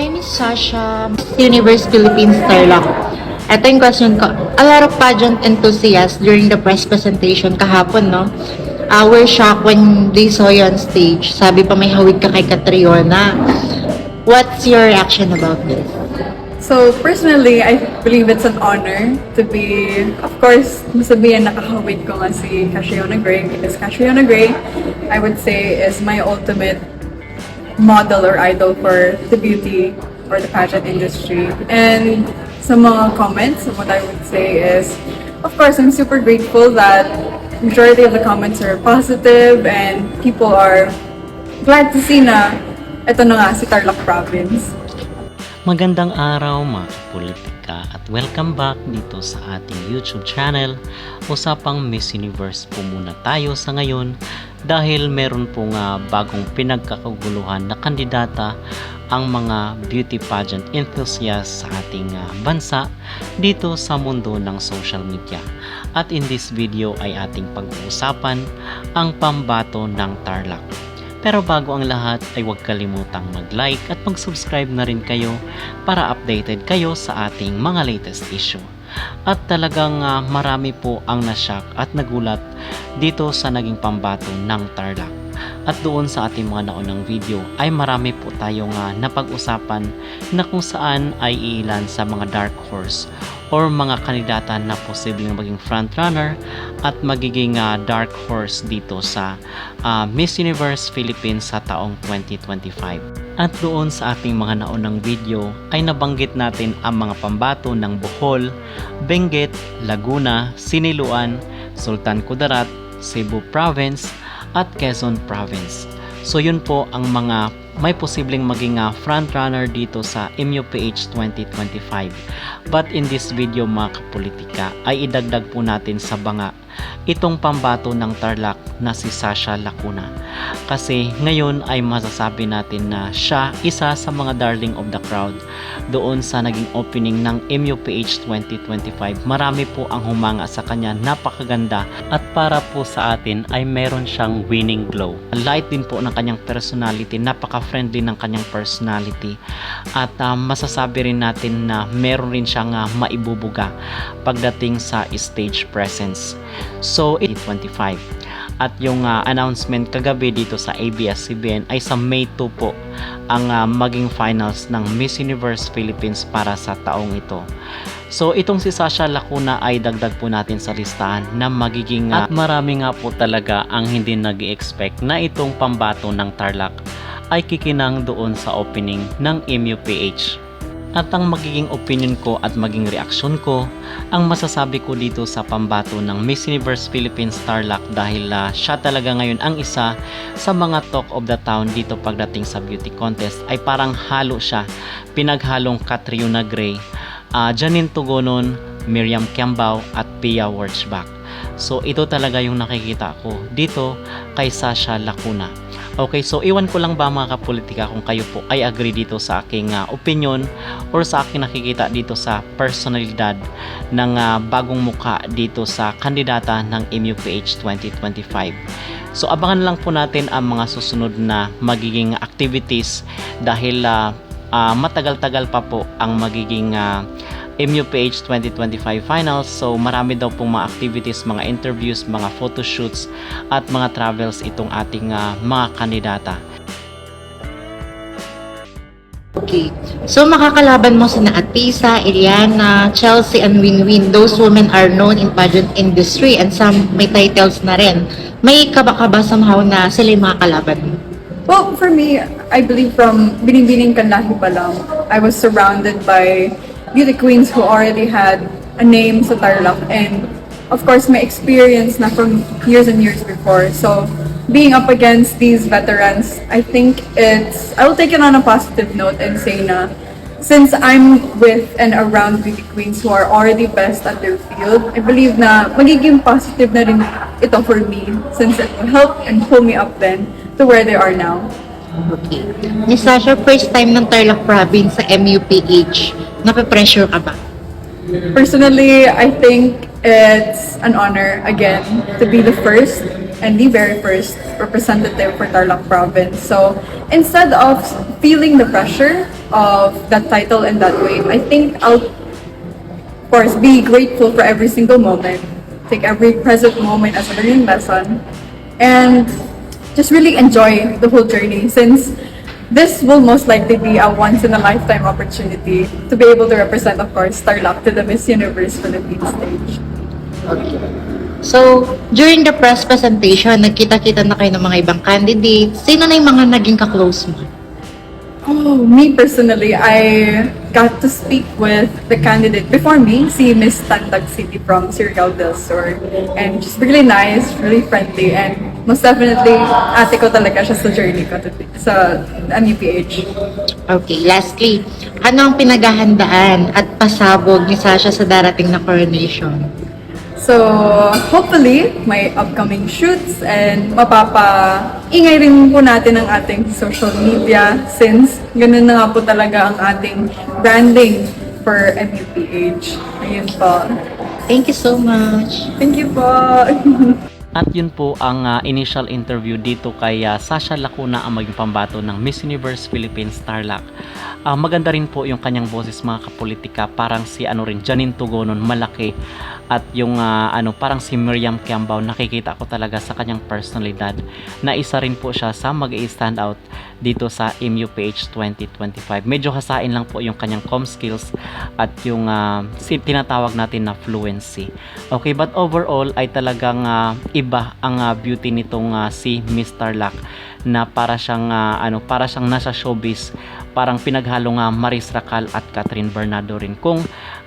Hi, Miss Sasha, Miss Universe Philippines Tarlac. Ito yung question ko. A lot of pageant enthusiasts during the press presentation kahapon, no? Were shocked when they saw you on stage. Sabi pa may hawig ka kay Catriona. What's your reaction about this? So personally, I believe it's an honor to be, of course, masabihan nakahawig ko nga si Catriona Gray because Catriona Gray, I would say, is my ultimate model or idol for the beauty or the pageant industry. And sa mga comments, what I would say is, of course, I'm super grateful that majority of the comments are positive and people are glad to see na ito na nga si Tarlac Province. Magandang araw mga politika at welcome back dito sa ating YouTube channel. Usapang Miss Universe po muna tayo sa ngayon dahil meron pong bagong pinagkakaguluhan na kandidata ang mga beauty pageant enthusiasts sa ating bansa dito sa mundo ng social media. At in this video ay ating pag-uusapan ang pambato ng Tarlac. Pero bago ang lahat ay huwag kalimutang mag-like at mag-subscribe na rin kayo para updated kayo sa ating mga latest issue. At talagang marami po ang nashock at nagulat dito sa naging pambato ng Tarlac. At doon sa ating mga naunang video ay marami po tayong napag-usapan na kung saan ay iilan sa mga dark horse or mga kandidata na posibleng maging frontrunner at magiging dark horse dito sa Miss Universe Philippines sa taong 2025. At doon sa ating mga naunang video ay nabanggit natin ang mga pambato ng Bohol, Benguet, Laguna, Siniluan, Sultan Kudarat, Cebu Province at Quezon Province. So yun po ang mga may posibleng maging frontrunner dito sa MUPH 2025. But in this video mga kapolitika ay idagdag po natin sa banga itong pambato ng Tarlac na si Sasha Lacuna. Kasi ngayon ay masasabi natin na siya isa sa mga darling of the crowd doon sa naging opening ng MUPH 2025. Marami po ang humanga sa kanya, napakaganda at para po sa atin ay meron siyang winning glow. Light din po ng kanyang personality, napaka-friendly ng kanyang personality at masasabi rin natin na meron rin siyang maibubuga pagdating sa stage presence. So, 2025. At yung announcement kagabi dito sa ABS-CBN ay sa May 2 po ang maging finals ng Miss Universe Philippines para sa taong ito. So itong si Sasha Lacuna ay dagdag po natin sa listahan na magiging at marami nga po talaga ang hindi nag-i-expect na itong pambato ng Tarlac ay kikinang doon sa opening ng MUPH. At ang magiging opinion ko at maging reaksyon ko, ang masasabi ko dito sa pambato ng Miss Universe Philippines Tarlac dahil siya talaga ngayon ang isa sa mga talk of the town dito pagdating sa beauty contest ay parang halo siya, pinaghalong Catriona Gray, Janine Tugonon, Miriam Kiambao at Pia Wurtzbach. So ito talaga yung nakikita ko dito kay Sasha Lacuna. Okay, so iwan ko lang ba mga kapolitika kung kayo po ay agree dito sa aking opinion or sa aking nakikita dito sa personalidad ng bagong mukha dito sa kandidata ng MUPH 2025. So abangan lang po natin ang mga susunod na magiging activities dahil matagal-tagal pa po ang magiging MUPH 2025 finals. So marami daw pong mga activities, mga interviews, mga photoshoots at mga travels itong ating mga kandidata. Okay. So makakalaban mo sina Atisa, Iliana, Chelsea, and Winwin. Those women are known in pageant industry and some may titles na rin. May kaba-kaba somehow na sila yung makakalaban mo? Well, for me, I believe from Binibining Kanlahi pa lang, I was surrounded by beauty queens who already had a name sa Tarlac and of course my experience na from years and years before. So being up against these veterans, I think I will take it on a positive note and say na since I'm with and around beauty queens who are already best at their field, I believe na magiging positive na rin ito for me since it will help and pull me up then to where they are now. Okay. Miss Sasha, first time ng Tarlac Province sa MUPH, nape-pressure ka ba? Personally, I think it's an honor again to be the first and the very first representative for Tarlac Province. So instead of feeling the pressure of that title and that way. I think I'll, of course, be grateful for every single moment, take every present moment as a learning lesson, and just really enjoy the whole journey, since this will most likely be a once-in-a-lifetime opportunity to be able to represent, of course, Starlock to the Miss Universe Philippines stage. Okay. So, during the press presentation, nagkita-kita na kayo ng mga ibang candidates. Sino na yung mga naging ka-close mo? Oh, me personally, I got to speak with the candidate before me, si Miss Tantag City from Serial del Sur. And she's really nice, really friendly, and most definitely, ate ko talaga siya sa journey ko sa MUPH. Okay, lastly, ano ang pinaghahandaan at pasabog ni Sasha sa darating na coronation? So, hopefully, may upcoming shoots and mapapa-ingay rin po natin ang ating social media, since ganun na nga po talaga ang ating branding for MUPH. Ayun po. Thank you so much. Thank you po. At yun po ang initial interview dito kay Sasha Lacuna, ang maging pambato ng Miss Universe Philippines Starlock. Maganda rin po yung kanyang boses, mga kapolitika, parang si Janine Tugonon, malaki. At yung parang si Miriam Kiambao, nakikita ko talaga sa kanyang personalidad na isa rin po siya sa mag-i-stand out dito sa MUPH 2025. Medyo hasain lang po yung kanyang comm skills at yung tinatawag natin na fluency. Okay, but overall ay talagang iba ang beauty nitong si Miss Starlock, na para siyang nasa showbiz, parang pinaghalo nga Maris Racal at Catherine Bernardo rin, kung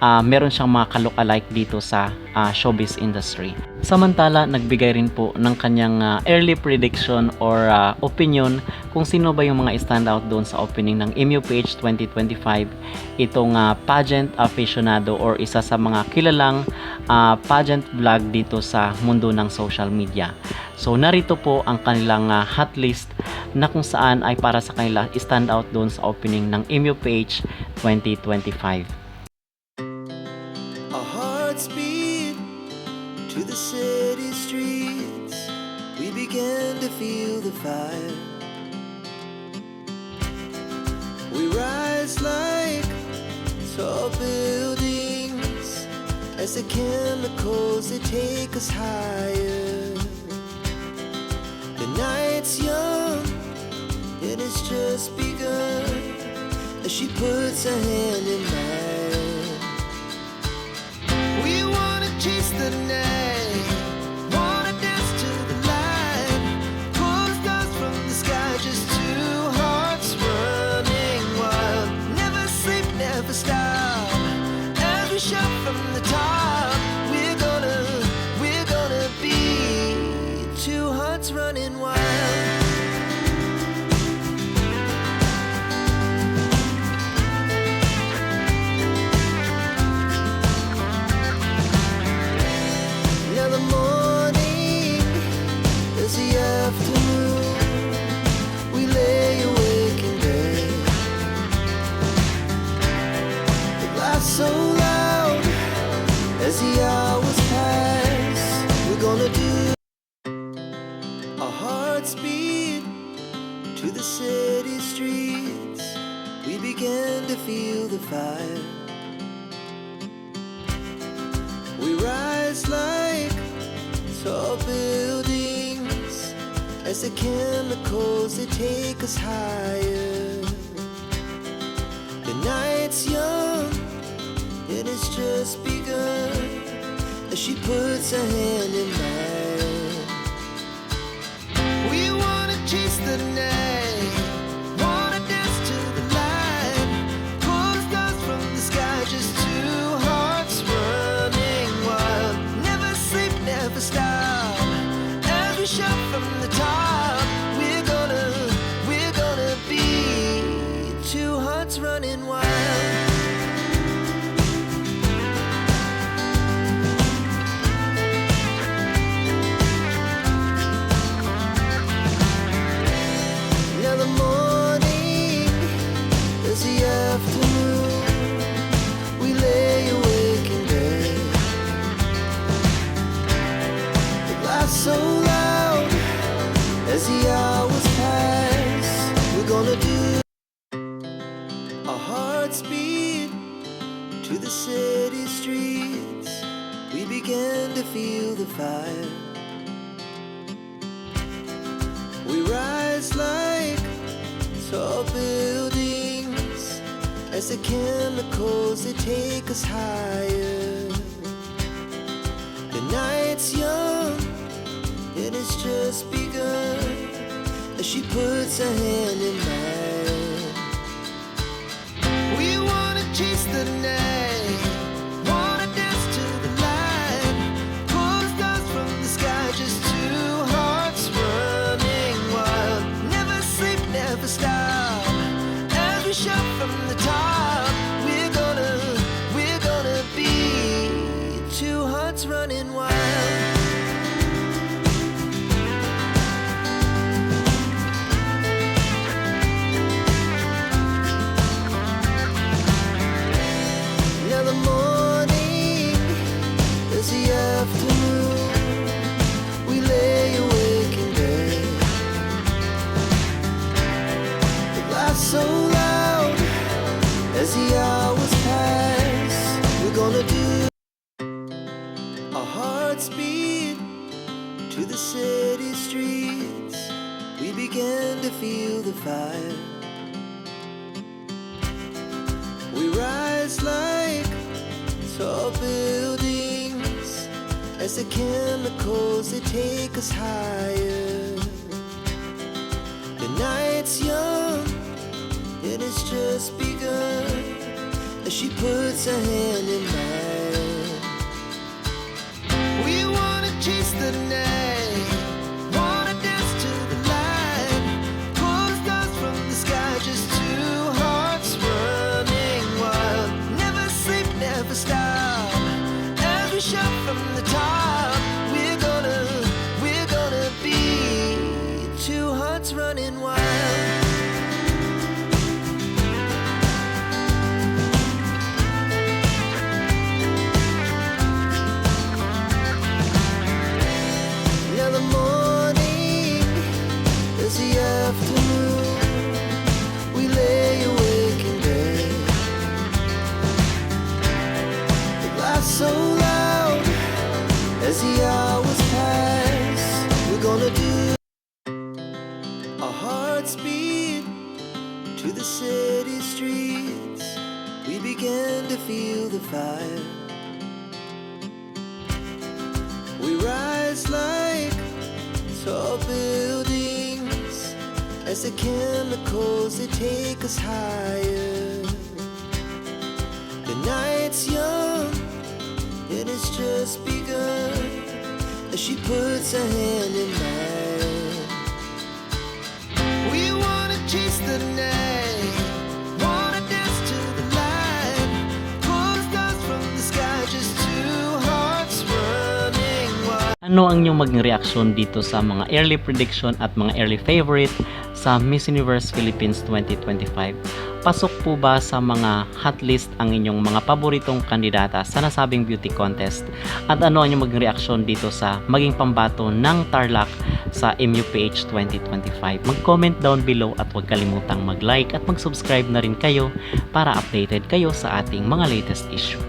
meron siyang mga ka-look-alike dito sa showbiz industry. Samantala, nagbigay rin po ng kanyang early prediction or opinion kung sino ba yung mga standout doon sa opening ng MUPH 2025, itong pageant aficionado or isa sa mga kilalang pageant vlog dito sa mundo ng social media. So narito po ang kanilang hot list na kung saan ay para sa kanila standout doon sa opening ng MUPH 2025. Our hearts beat to the city streets. We began to feel the fire. We rise like tall buildings as the chemicals, they take us higher. The night's young and it's just begun as she puts her hand in mine. We wanna chase the night, wanna dance to the light, pull the stars from the sky, just two hearts running wild. Never sleep, never stop, as we shout from the top. We're gonna be two hearts running wild. Now the morning is the afternoon. We lay awake in bed. The laughs so loud as the hours pass. We're gonna do. Our hearts beat to the city streets. We began to feel the fire. We rise like tall buildings as the chemicals, they take us higher. The night's young and it's just begun as she puts her hand in mine. We wanna chase the night, wanna dance to the light, pull the stars from the sky, just two hearts running wild. Never sleep, never stop, as we shout from the top. We're gonna be two hearts running wild. Now the morning is the afternoon. We lay awake in bed. The laughs so loud as the hours pass. We're gonna do. Our Our hearts beat to the city streets. We began to feel the fire. We rise like tall buildings as the chemicals they take us higher. The night's young and it's just begun as she puts her hand in mine. We wanna chase the night, wanna dance to the light, pull the stars from the sky, just two hearts running wild. Never sleep, never stop, as we shout from the top. We're gonna be two hearts running wild. Now the morning is the afternoon. We lay awake in bed. The laughs so loud as the hours pass. We're gonna do. Our hearts beat to the city streets. We began to feel the fire. We rise like tall buildings as the chemicals they take us higher. The night's young and it's just begun as she puts her hand in mine. We wanna chase the night, wanna dance to the light, pull the stars from the sky, just two hearts running wild. Never sleep, never stop, as we shout from the top. We're gonna be two hearts running wild. Now the morning is the afternoon. We lay awake in bed. The laughs so loud as the hours pass. We're gonna do. Our hearts beat to the city streets. We began to feel the fire. We rise like tall buildings as the chemicals they take us higher. The night's young and it's just begun as she puts her hand in mine. We wanna chase the night, wanna dance to the light, pull the stars from the sky, just two hearts running wild. Ano ang inyong maging reaksyon dito sa mga early prediction at mga early favorite sa Miss Universe Philippines 2025? Pasok po ba sa mga hot list ang inyong mga paboritong kandidata sa nasabing beauty contest? At ano ang inyong maging reaksyon dito sa maging pambato ng Tarlac sa MUPH 2025? Mag-comment down below at huwag kalimutang mag-like at mag-subscribe na rin kayo para updated kayo sa ating mga latest issue.